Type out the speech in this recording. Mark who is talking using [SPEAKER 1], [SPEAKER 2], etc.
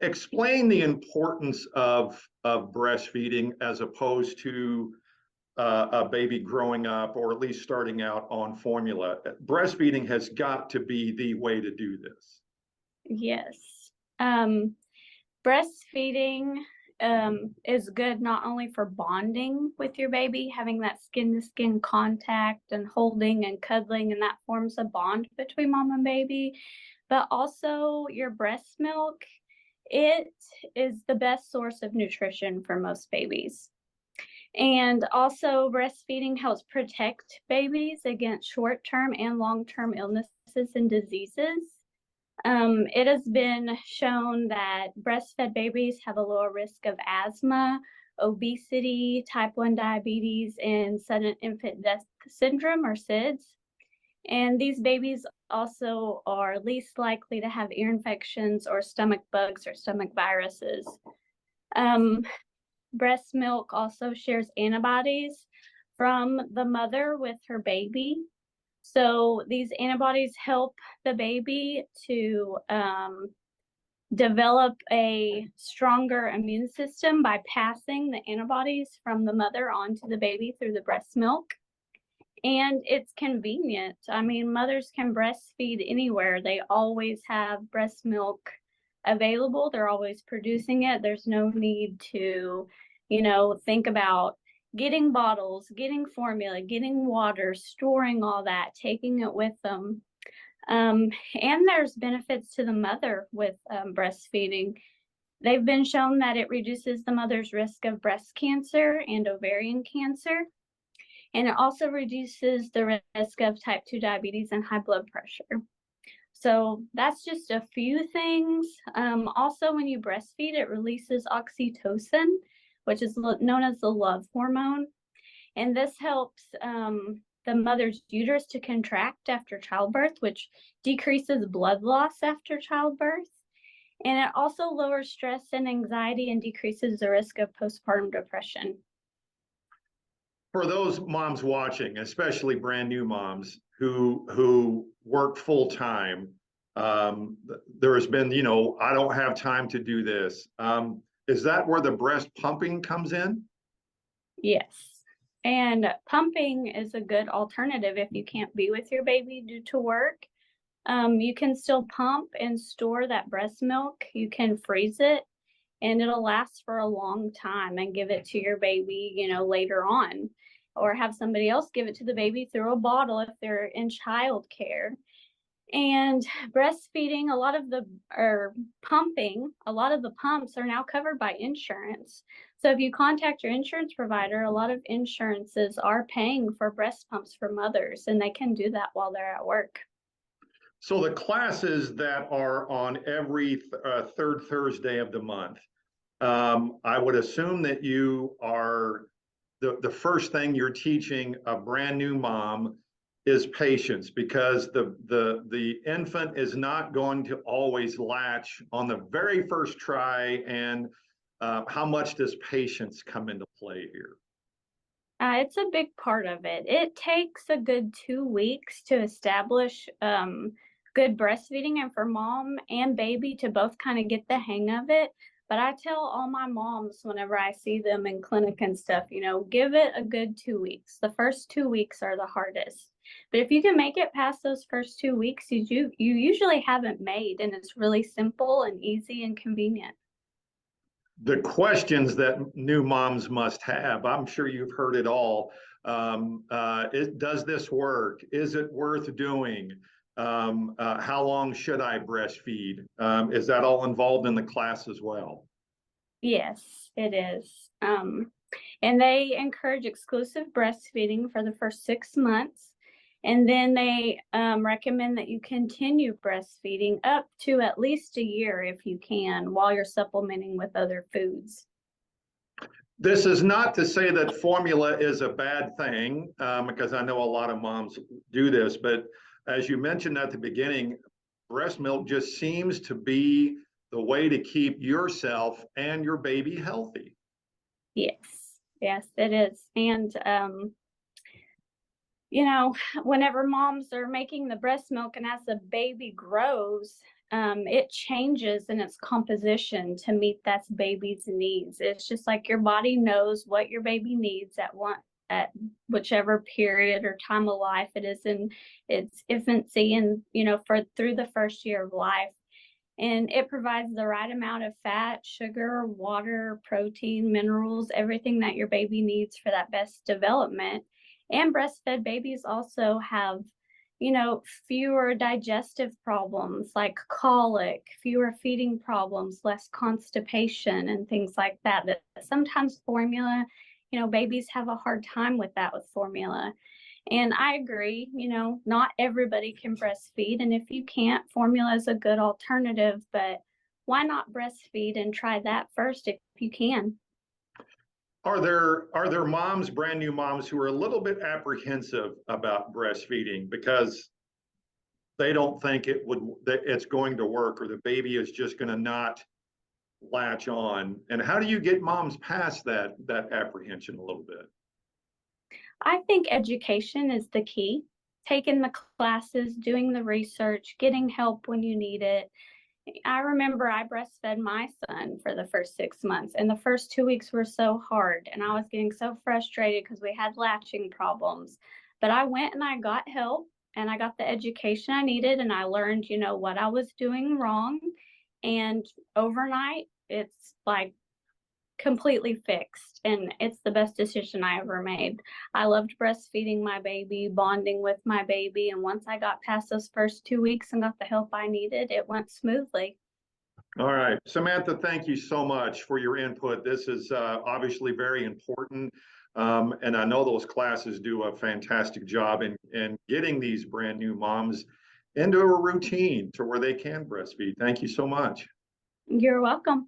[SPEAKER 1] Explain the importance of breastfeeding as opposed to a baby growing up or at least starting out on formula. Breastfeeding has got to be the way to do this.
[SPEAKER 2] Yes. Breastfeeding is good not only for bonding with your baby, having that skin to skin contact and holding and cuddling, and that forms a bond between mom and baby, but also your breast milk. It is the best source of nutrition for most babies. And also, breastfeeding helps protect babies against short-term and long-term illnesses and diseases. It has been shown that breastfed babies have a lower risk of asthma, obesity, type 1 diabetes, and sudden infant death syndrome, or SIDS. And these babies also are least likely to have ear infections or stomach bugs or stomach viruses. Breast milk also shares antibodies from the mother with her baby. So these antibodies help the baby to develop a stronger immune system by passing the antibodies from the mother onto the baby through the breast milk. And it's convenient. I mean, mothers can breastfeed anywhere. They always have breast milk available. They're always producing it. There's no need to, think about getting bottles, getting formula, getting water, storing all that, taking it with them. And there's benefits to the mother with breastfeeding. They've been shown that it reduces the mother's risk of breast cancer and ovarian cancer. And it also reduces the risk of type 2 diabetes and high blood pressure. So that's just a few things. Also, when you breastfeed, it releases oxytocin, which is known as the love hormone. And this helps the mother's uterus to contract after childbirth, which decreases blood loss after childbirth. And it also lowers stress and anxiety and decreases the risk of postpartum depression.
[SPEAKER 1] For those moms watching, especially brand new moms who work full time, there has been, I don't have time to do this. Is that where the breast pumping comes in?
[SPEAKER 2] Yes. And pumping is a good alternative if you can't be with your baby due to work. You can still pump and store that breast milk. You can freeze it and it'll last for a long time and give it to your baby, later on, or have somebody else give it to the baby through a bottle if they're in childcare. And breastfeeding, a lot of the pumps are now covered by insurance. So if you contact your insurance provider, a lot of insurances are paying for breast pumps for mothers, and they can do that while they're at work.
[SPEAKER 1] So the classes that are on every third Thursday of the month, I would assume that you are the first thing you're teaching a brand new mom is patience, because the infant is not going to always latch on the very first try. And how much does patience come into play here?
[SPEAKER 2] It's a big part of it. It takes a good 2 weeks to establish good breastfeeding, and for mom and baby to both kind of get the hang of it. But I tell all my moms whenever I see them in clinic and stuff, give it a good 2 weeks. The first 2 weeks are the hardest. But if you can make it past those first 2 weeks, you usually haven't made, and it's really simple and easy and convenient.
[SPEAKER 1] The questions that new moms must have, I'm sure you've heard it all. Does this work? Is it worth doing? How long should I breastfeed? Is that all involved in the class as well?
[SPEAKER 2] Yes, it is. And they encourage exclusive breastfeeding for the first 6 months. And then they recommend that you continue breastfeeding up to at least a year if you can, while you're supplementing with other foods.
[SPEAKER 1] This is not to say that formula is a bad thing, because I know a lot of moms do this, but as you mentioned at the beginning, breast milk just seems to be the way to keep yourself and your baby healthy.
[SPEAKER 2] Yes, it is. And whenever moms are making the breast milk and as the baby grows, it changes in its composition to meet that baby's needs. It's just like your body knows what your baby needs at whichever period or time of life it is in its infancy, and for through the first year of life. And it provides the right amount of fat, sugar, water, protein, minerals, everything that your baby needs for that best development. And breastfed babies also have, fewer digestive problems like colic, fewer feeding problems, less constipation, and things like that. That sometimes formula, babies have a hard time with that with formula. And I agree, not everybody can breastfeed. And if you can't, formula is a good alternative, but why not breastfeed and try that first if you can?
[SPEAKER 1] Are there moms, brand new moms, who are a little bit apprehensive about breastfeeding because they don't think that it's going to work, or the baby is just going to not latch on? And how do you get moms past that apprehension a little bit?
[SPEAKER 2] I think education is the key. Taking the classes, doing the research, getting help when you need it. I remember I breastfed my son for the first 6 months, and the first 2 weeks were so hard, and I was getting so frustrated because we had latching problems. But I went and I got help, and I got the education I needed, and I learned, what I was doing wrong. And overnight, it's like completely fixed, and it's the best decision I ever made. I loved breastfeeding my baby, bonding with my baby, and once I got past those first 2 weeks and got the help I needed, it went smoothly.
[SPEAKER 1] All right, Samantha, thank you so much for your input. This is obviously very important. And I know those classes do a fantastic job in getting these brand new moms into a routine to where they can breastfeed. Thank you so much.
[SPEAKER 2] You're welcome.